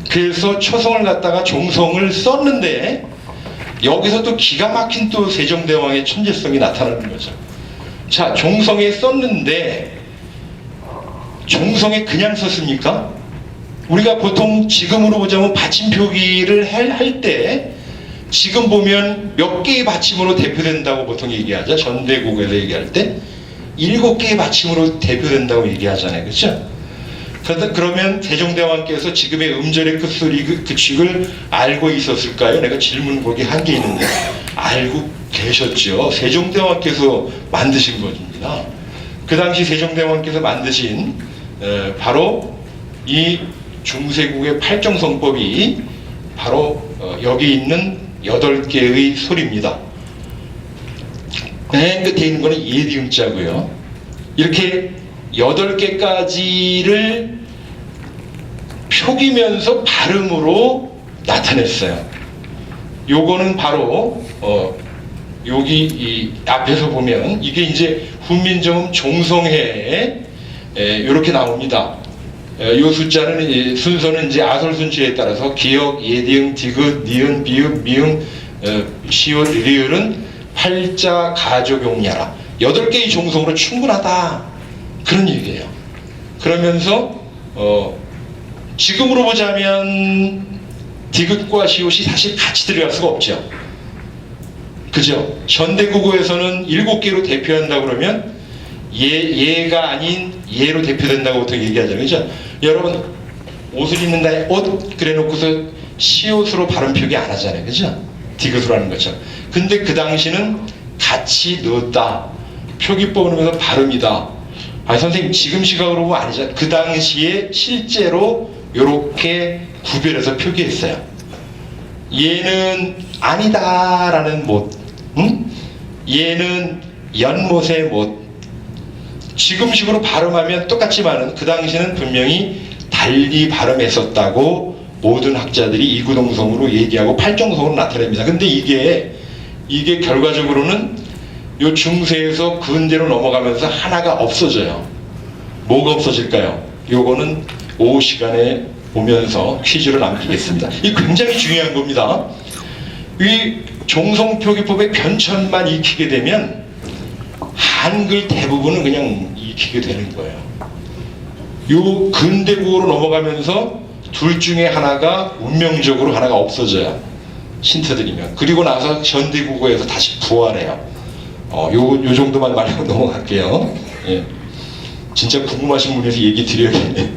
그래서 초성을 갖다가 종성을 썼는데 여기서 또 기가 막힌 또 세종대왕의 천재성이 나타나는 거죠. 자, 종성에 썼는데 종성에 그냥 썼습니까? 우리가 보통 지금으로 보자면 받침 표기를 할 때 지금 보면 몇 개의 받침으로 대표된다고 보통 얘기하죠. 전대국에서 얘기할 때 7개의 받침으로 대표된다고 얘기하잖아요. 그렇죠? 그러면 세종대왕께서 지금의 음절의 끝소리 그 칙을 알고 있었을까요? 내가 질문 거기 한 개 있는데 알고 계셨죠. 세종대왕께서 만드신 것입니다. 그 당시 세종대왕께서 만드신 바로 이 중세국의 팔정성법이 바로 여기 있는 8개의 소리입니다. 맨 끝에 있는 거는 예디음자고요. 이렇게 8개까지를 표기면서 발음으로 나타냈어요. 요거는 바로 여기 이 앞에서 보면 이게 이제 훈민정음 종성회에 이렇게 나옵니다. 요 숫자는 순서는 이제 아설순추에 따라서 기역, 예디응, 디귿, 니은, 비읍, 미음, 시옷, 리을은 팔자, 가족, 용야라 8개의 종성으로 충분하다 그런 얘기예요. 그러면서 지금으로 보자면 디귿과 시옷이 사실 같이 들어갈 수가 없죠. 그죠? 현대국어에서는 7개로 대표한다 그러면 예가 아닌 예로 대표된다고 보통 얘기하잖아요. 그죠? 여러분 옷을 입는 날에 옷 그래 놓고서 시옷으로 발음 표기 안 하잖아요. 그죠? 디귿으로 하는 거죠. 근데 그 당시는 같이 넣었다. 표기법을 보면서 발음이다. 아, 선생님 지금 시각으로 보면 아니죠. 그 당시에 실제로 이렇게 구별해서 표기했어요. 얘는 아니다라는 못, 얘는 연못의 못. 지금식으로 발음하면 똑같지만은 그 당시는 분명히 달리 발음했었다고 모든 학자들이 이구동성으로 얘기하고 팔정성으로 나타냅니다. 근데 이게 결과적으로는 요 중세에서 근대로 넘어가면서 하나가 없어져요. 뭐가 없어질까요? 요거는 오후 시간에 보면서 퀴즈를 남기겠습니다. 이 굉장히 중요한 겁니다. 이 종성표기법의 변천만 익히게 되면 한글 대부분은 그냥 익히게 되는 거예요. 요 근대국어로 넘어가면서 둘 중에 하나가 운명적으로 하나가 없어져요. 힌트드리면. 그리고 나서 현대국어에서 다시 부활해요. 요 정도만 말하고 넘어갈게요. 예. 진짜 궁금하신 분에서 얘기 드려야겠네.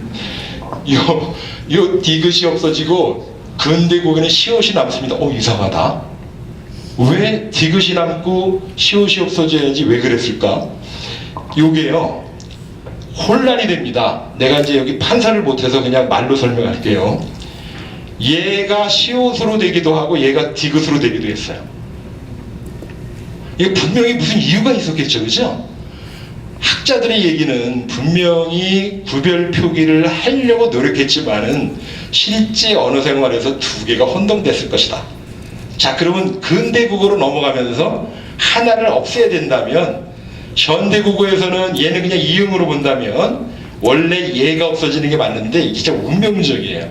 요 디귿이 없어지고 근대국어는 시옷이 남습니다. 이상하다. 왜 디귿이 남고 시옷이 없어져야지 왜 그랬을까? 요게요 혼란이 됩니다. 내가 이제 여기 판사를 못해서 그냥 말로 설명할게요. 얘가 시옷으로 되기도 하고 얘가 디귿으로 되기도 했어요. 이게 분명히 무슨 이유가 있었겠죠, 그죠? 학자들의 얘기는 분명히 구별 표기를 하려고 노력했지만은 실제 언어 생활에서 두 개가 혼동됐을 것이다. 자, 그러면 근대국어로 넘어가면서 하나를 없애야 된다면 현대국어에서는 얘는 그냥 이응으로 본다면 원래 얘가 없어지는 게 맞는데 이게 진짜 운명적이에요.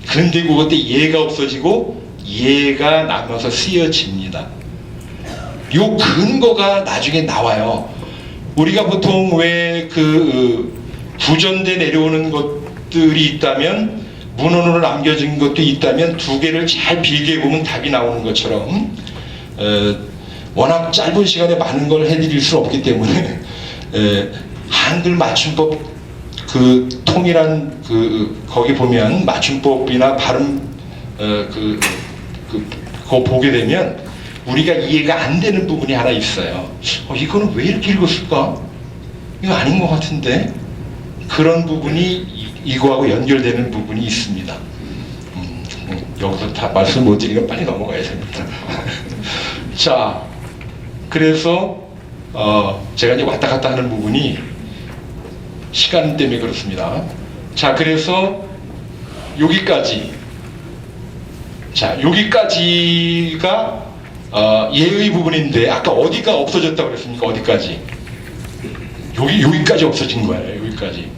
근대국어 때 얘가 없어지고 얘가 남아서 쓰여집니다. 요 근거가 나중에 나와요. 우리가 보통 왜 구전돼 내려오는 것들이 있다면 문헌으로 남겨진 것도 있다면 두 개를 잘 비교해 보면 답이 나오는 것처럼 워낙 짧은 시간에 많은 걸 해드릴 수 없기 때문에 한글 맞춤법 통일한 거기 보면 맞춤법이나 발음 그거 보게 되면 우리가 이해가 안 되는 부분이 하나 있어요. 이거는 왜 이렇게 읽었을까? 이거 아닌 것 같은데? 그런 부분이 이거하고 연결되는 부분이 있습니다. 여기서 다 말씀 못 드리니까 빨리 넘어가야 됩니다. 자, 그래서 제가 이제 왔다 갔다 하는 부분이 시간 때문에 그렇습니다. 자, 그래서 여기까지. 자, 여기까지가 예의 부분인데 아까 어디가 없어졌다고 그랬습니까? 어디까지? 여기까지 없어진 거예요. 여기까지.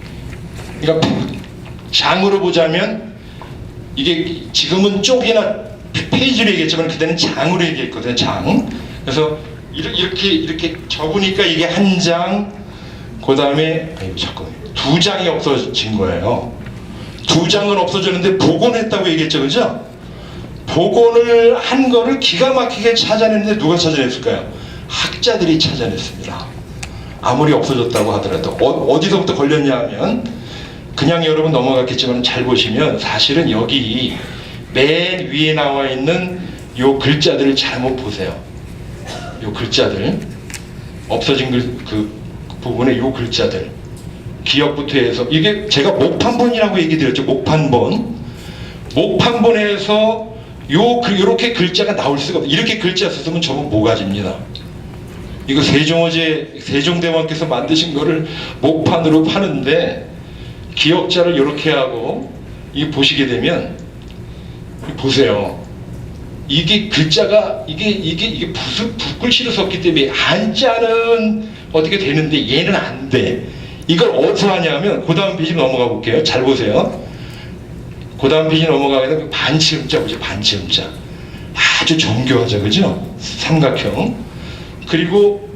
그러니까 장으로 보자면 이게 지금은 쪽이나 페이지로 얘기했지만 그때는 장으로 얘기했거든요. 장. 그래서 이렇게 적으니까 이게 한 장, 그 다음에 두 장이 없어진 거예요. 두 장은 없어졌는데 복원했다고 얘기했죠, 그죠? 복원을 한 거를 기가 막히게 찾아냈는데 누가 찾아냈을까요? 학자들이 찾아냈습니다. 아무리 없어졌다고 하더라도 어디서부터 걸렸냐 하면 그냥 여러분 넘어갔겠지만 잘 보시면 사실은 여기 맨 위에 나와 있는 요 글자들을 잘못 보세요. 요 글자들 없어진 그 부분에 요 글자들 기역부터 해서 이게 제가 목판본이라고 얘기 드렸죠. 목판본에서 요렇게 글자가 나올 수가 없어요. 이렇게 글자 썼으면 저건 모가지입니다. 이거 세종대왕께서 만드신 거를 목판으로 파는데 기역자를 이렇게 하고 이 보시게 되면 보세요. 이게 글자가 이게 무슨 붓글씨로 썼기 때문에 한자는 어떻게 되는데 얘는 안 돼. 이걸 어디서 하냐면 그 다음 페이지 넘어가 볼게요. 잘 보세요. 그 다음 페이지 넘어가게 되면 반치음자 보죠. 반치음자. 아주 정교하죠. 그죠? 삼각형. 그리고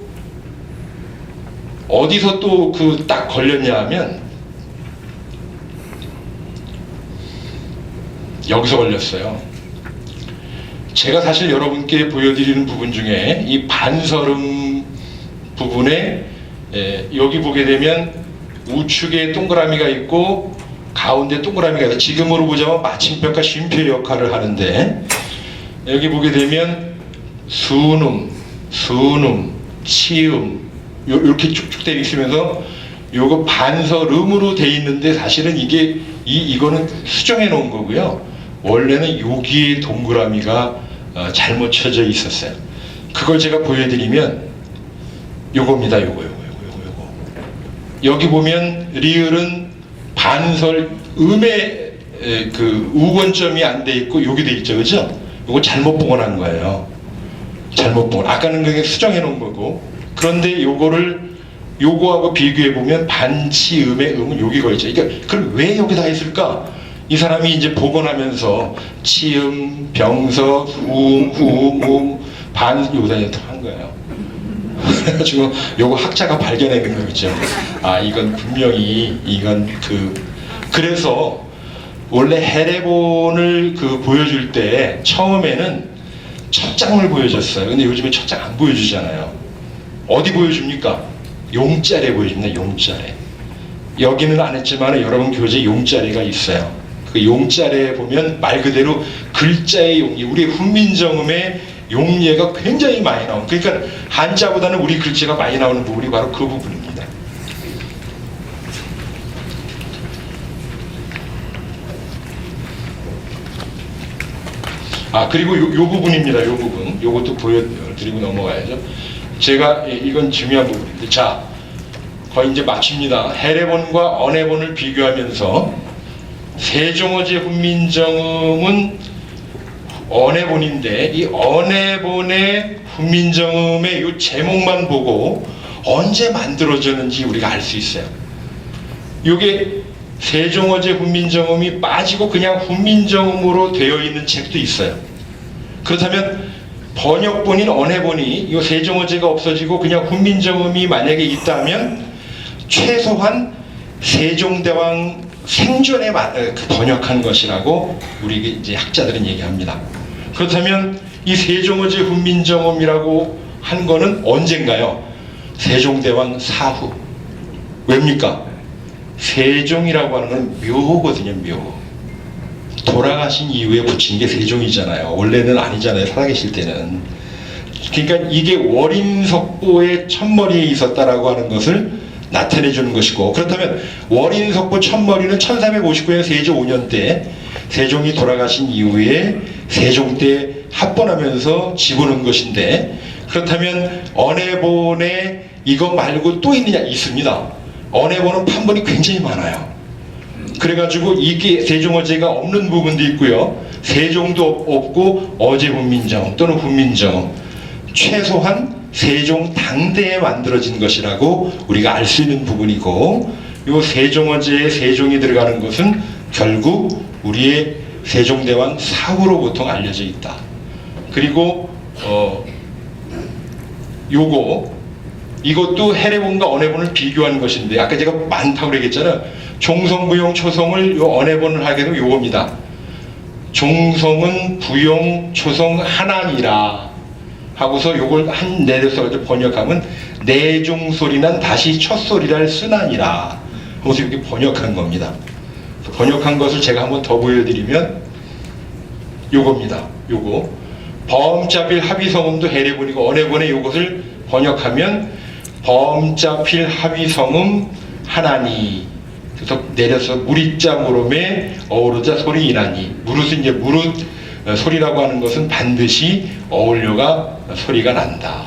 어디서 또 딱 걸렸냐 하면 여기서 걸렸어요. 제가 사실 여러분께 보여드리는 부분 중에 이 반설음 부분에 여기 보게 되면 우측에 동그라미가 있고 가운데 동그라미가 있어요. 지금으로 보자면 마침표과 쉼표 역할을 하는데 여기 보게 되면 순음, 치음 이렇게 쭉쭉 되어 있으면서 요거 반설음으로 돼 있는데 사실은 이거는 수정해 놓은 거고요. 원래는 여기에 동그라미가 잘못 쳐져 있었어요. 그걸 제가 보여드리면 요겁니다. 요거. 여기 보면 리을은 반설 음의 그 우건점이 안 돼 있고 여기 돼 있죠, 그죠? 요거 잘못 복원한 거예요. 잘못 복원. 아까는 그게 수정해 놓은 거고. 그런데 요거하고 비교해 보면 반치음의 음은 여기 걸쳐. 그러니까 그럼 왜 여기다 했을까? 이 사람이 이제 복원하면서 치음, 병서, 반 여기다 한 거예요. 그래가지고 요거 학자가 발견해낸 거겠죠. 아, 이건 분명히 그래서 원래 해례본을 보여줄 때 처음에는 첫 장을 보여줬어요. 근데 요즘에 첫 장 안 보여주잖아요. 어디 보여줍니까? 용자래 보여줍니다. 용자래. 여기는 안 했지만 여러분 교재에 용자래가 있어요. 그 용자래에 보면 말 그대로 글자의 용예, 우리 훈민정음의 용예가 굉장히 많이 나옵니다. 그러니까 한자보다는 우리 글자가 많이 나오는 부분이 바로 그 부분입니다. 아, 그리고 요 부분입니다. 요 부분. 요것도 보여드리고 넘어가야죠. 제가 이건 중요한 부분인데, 자, 거의 이제 마칩니다. 해례본과 언해본을 비교하면서 세종어제 훈민정음은 언해본인데 이 언해본의 훈민정음의 이 제목만 보고 언제 만들어졌는지 우리가 알 수 있어요. 이게 세종어제 훈민정음이 빠지고 그냥 훈민정음으로 되어 있는 책도 있어요. 그렇다면 번역본인 언해본이 이 세종어제가 없어지고 그냥 훈민정음이 만약에 있다면 최소한 세종대왕 생전에 번역한 것이라고 우리 이제 학자들은 얘기합니다. 그렇다면 이 세종어제 훈민정음이라고 한 거는 언젠가요? 세종대왕 사후. 왜입니까? 세종이라고 하는 건 묘거든요, 묘. 돌아가신 이후에 붙인 게 세종이잖아요. 원래는 아니잖아요, 살아계실 때는. 그러니까 이게 월인석보의 첫머리에 있었다라고 하는 것을 나타내 주는 것이고, 그렇다면 월인석보 첫머리는 1359년 세조 5년 때 세종이 돌아가신 이후에 세종 때 합본하면서 집어넣은 것인데, 그렇다면 언해본에 이거 말고 또 있느냐? 있습니다. 언해본은 판본이 굉장히 많아요. 그래가지고 이게 세종어제가 없는 부분도 있고요, 세종도 없고 어제 훈민정음 또는 훈민정음, 최소한 세종 당대에 만들어진 것이라고 우리가 알 수 있는 부분이고, 이 세종어제에 세종이 들어가는 것은 결국 우리의 세종대왕 사후로 보통 알려져 있다. 그리고 이것도 해례본과 언해본을 비교한 것인데, 아까 제가 많다고 그랬잖아요. 종성, 부용, 초성을 요 언해본을 하게 되면 요겁니다. 종성은 부용, 초성 하나니라 하고서 요걸 한 내려서 번역하면 내종소리난 다시 첫소리랄 쓰나니라 하고서 이렇게 번역한 겁니다. 번역한 것을 제가 한번 더 보여드리면 요겁니다. 요거 범자필 합의성음도 해례본이고 언해본에 요것을 번역하면 범자필 합의성음 하나니, 그래서 내려서 무리자 무름에 어우르자 소리 이나니, 무릇은 이제 무릇 소리라고 하는 것은 반드시 어울려가 소리가 난다.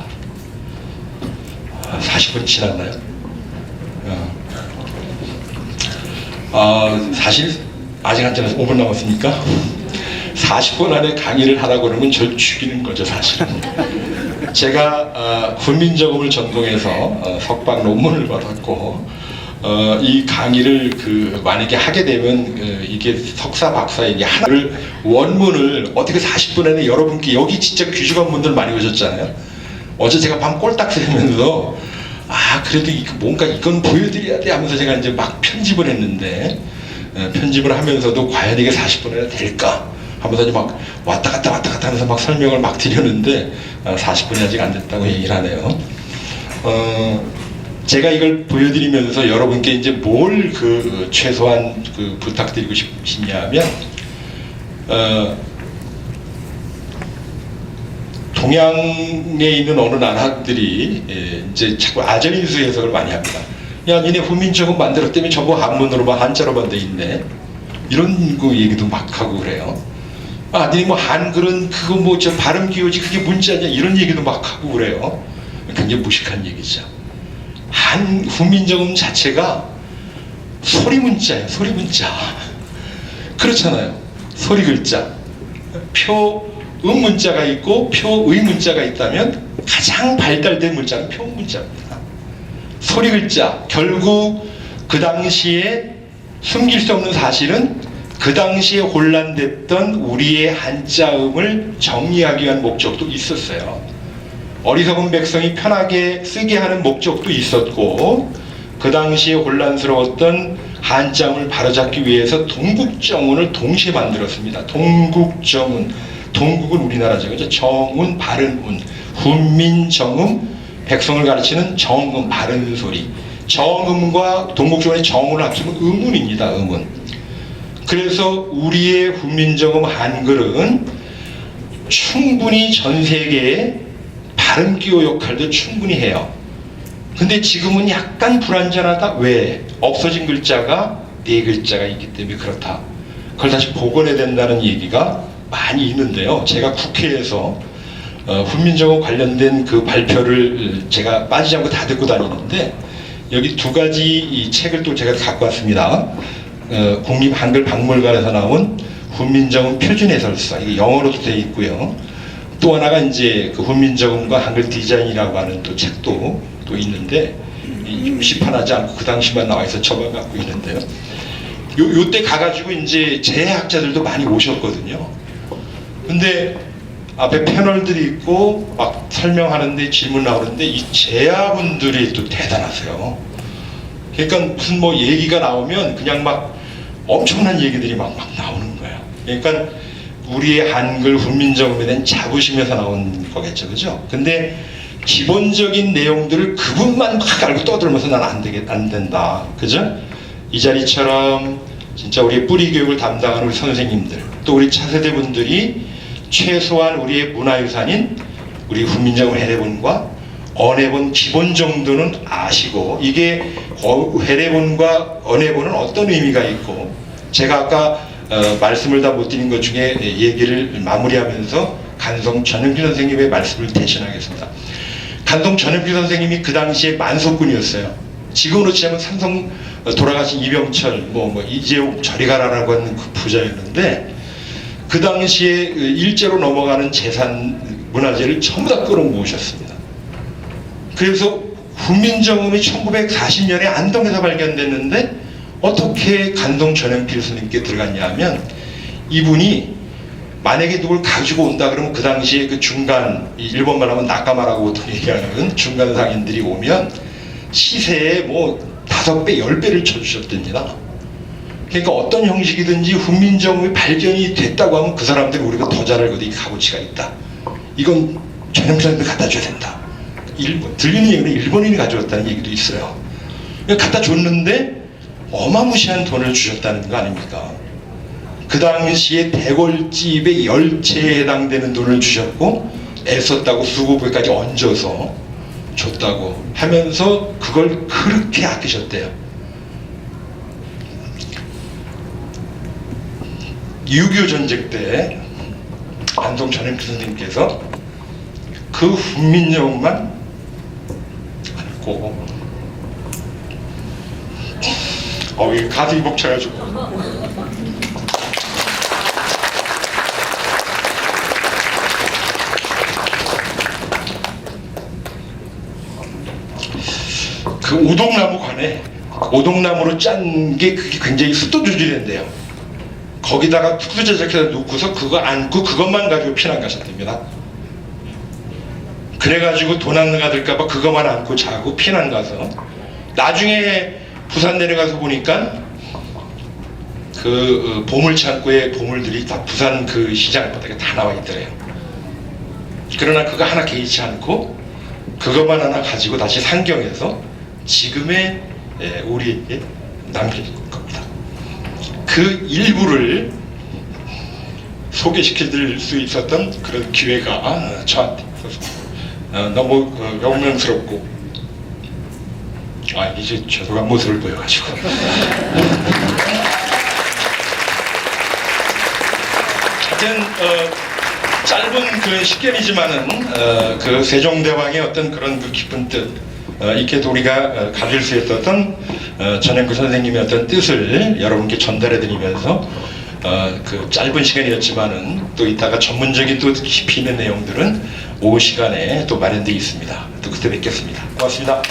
40분 지났나요? 사실 아직 안 지나서 5분 남았으니까 40분 안에 강의를 하라고 그러면 절 죽이는 거죠, 사실은. 제가 훈민정음을 전공해서 석박 논문을 받았고, 이 강의를 만약에 하게 되면 이게 석사 박사 이게 하나를 원문을 어떻게 40분 안에 여러분께, 여기 진짜 귀중한 분들 많이 오셨잖아요. 어제 제가 밤 꼴딱 새면서 그래도 뭔가 이건 보여드려야 돼 하면서 제가 이제 막 편집을 했는데, 편집을 하면서도 과연 이게 40분 안에 될까 하면서 이제 막 왔다 갔다 하면서 막 설명을 막 드렸는데 40분이 아직 안 됐다고 얘기를 하네요. 제가 이걸 보여드리면서 여러분께 이제 뭘 최소한 부탁드리고 싶으냐면, 동양에 있는 어느 나라들이 이제 자꾸 아전인수 해석을 많이 합니다. 야, 니네 훈민정음 만들었다며 전부 한문으로만 한자로만 돼 있네. 이런 거 얘기도 막 하고 그래요. 아, 니네 뭐 한글은 그거 뭐 저 발음 기호지 그게 문자냐 이런 얘기도 막 하고 그래요. 굉장히 무식한 얘기죠. 훈민정음 자체가 소리 문자예요. 소리 문자. 그렇잖아요. 소리 글자. 표음 문자가 있고 표의 문자가 있다면 가장 발달된 문자는 표음 문자입니다. 소리 글자. 결국 그 당시에 숨길 수 없는 사실은 그 당시에 혼란됐던 우리의 한자음을 정리하기 위한 목적도 있었어요. 어리석은 백성이 편하게 쓰게 하는 목적도 있었고, 그 당시에 혼란스러웠던 한자음을 바로잡기 위해서 동국정운을 동시에 만들었습니다. 동국정운. 동국은 우리나라죠. 그죠? 정운, 바른 운. 훈민정음, 백성을 가르치는 정음, 바른 소리. 정음과 동국정운의 정운을 합치면 음운입니다. 음운. 그래서 우리의 훈민정음 한글은 충분히 전 세계에 발음기호 역할도 충분히 해요. 근데 지금은 약간 불완전하다. 왜? 없어진 글자가 4글자가 있기 때문에 그렇다. 그걸 다시 복원해야 된다는 얘기가 많이 있는데요. 제가 국회에서 훈민정음 관련된 그 발표를 제가 빠지지 않고 다 듣고 다니는데, 여기 2가지 이 책을 또 제가 갖고 왔습니다. 국립한글박물관에서 나온 훈민정음 표준해설서, 이게 영어로도 되어 있고요. 또 하나가 이제 그 훈민정음과 한글 디자인이라고 하는 또 책도 또 있는데, 시판하지 않고 그 당시만 나와 있어 저만 갖고 있는데요. 요때 가가지고 이제 재해학자들도 많이 오셨거든요. 근데 앞에 패널들이 있고 막 설명하는데 질문 나오는데 이 재해분들이 또 대단하세요. 그러니까 무슨 뭐 얘기가 나오면 그냥 막 엄청난 얘기들이 막 나오는 거예요. 그러니까 우리의 한글 훈민정음에 대한 자부심에서 나온 거겠죠, 그죠? 근데 기본적인 내용들을 그분만 막 알고 떠들면서 난 안 된다, 그죠? 이 자리처럼 진짜 우리의 뿌리 교육을 담당하는 우리 선생님들, 또 우리 차세대 분들이 최소한 우리의 문화유산인 우리 훈민정음 해례본과 언해본 기본 정도는 아시고, 이게 해례본과 언해본은 어떤 의미가 있고, 제가 아까 말씀을 다 못 드린 것 중에 얘기를 마무리하면서 간송 전영필 선생님의 말씀을 대신하겠습니다. 간송 전영필 선생님이 그 당시에 만석군이었어요. 지금으로 치자면 삼성 돌아가신 이병철, 이재용 저리 가라라고 하는 그 부자였는데, 그 당시에 일제로 넘어가는 재산 문화재를 전부 다 끌어모으셨습니다. 그래서 훈민정음이 1940년에 안동에서 발견됐는데 어떻게 간송 전영필 스님께 들어갔냐 하면, 이분이 만약에 누굴 가지고 온다 그러면 그 당시에 그 중간, 일본말 하면 낙가마라고 얘기하는 중간 상인들이 오면 시세에 뭐 5배, 10배를 쳐주셨답니다. 그러니까 어떤 형식이든지 훈민정음이 발견이 됐다고 하면 그 사람들이 우리가 더 잘 알거든. 이 값어치가 있다. 이건 전영필 스님한테 갖다 줘야 된다. 들리는 얘기는 일본인이 가져왔다는 얘기도 있어요. 갖다 줬는데 어마무시한 돈을 주셨다는 거 아닙니까? 그 당시에 대궐집의 10채에 해당되는 돈을 주셨고, 애썼다고 수고비까지 얹어서 줬다고 하면서 그걸 그렇게 아끼셨대요. 6.25 전쟁 때 간송 전영필 선생님께서 그 훈민정음만 안고, 이게 가슴이 벅차가지고 그 오동나무 관에 오동나무로 짠 게 그게 굉장히 습도 조절된대요. 거기다가 특수제작해서 놓고서 그거 안고 그것만 가지고 피난 가셨답니다. 그래가지고 도난가 될까봐 그것만 안고 자고 피난 가서, 나중에 부산 내려가서 보니까 그 보물창고에 보물들이 다 부산 그 시장 바닥에 다 나와 있더래요. 그러나 그거 하나 개의치 않고 그것만 하나 가지고 다시 상경해서 지금의 우리에게 남길 겁니다. 그 일부를 소개시켜드릴 수 있었던 그런 기회가 저한테 있어서 너무 영광스럽고 이제 죄송한 모습을 보여가지고 하여튼 짧은 그 식견이지만은 그 세종대왕의 어떤 그런 그 깊은 뜻 이렇게 또 우리가 가질 수 있었던 전행구 선생님의 어떤 뜻을 여러분께 전달해드리면서 그 짧은 시간이었지만은 또 이따가 전문적인 또 깊이 있는 내용들은 오후 시간에 또 마련되어 있습니다. 또 그때 뵙겠습니다. 고맙습니다.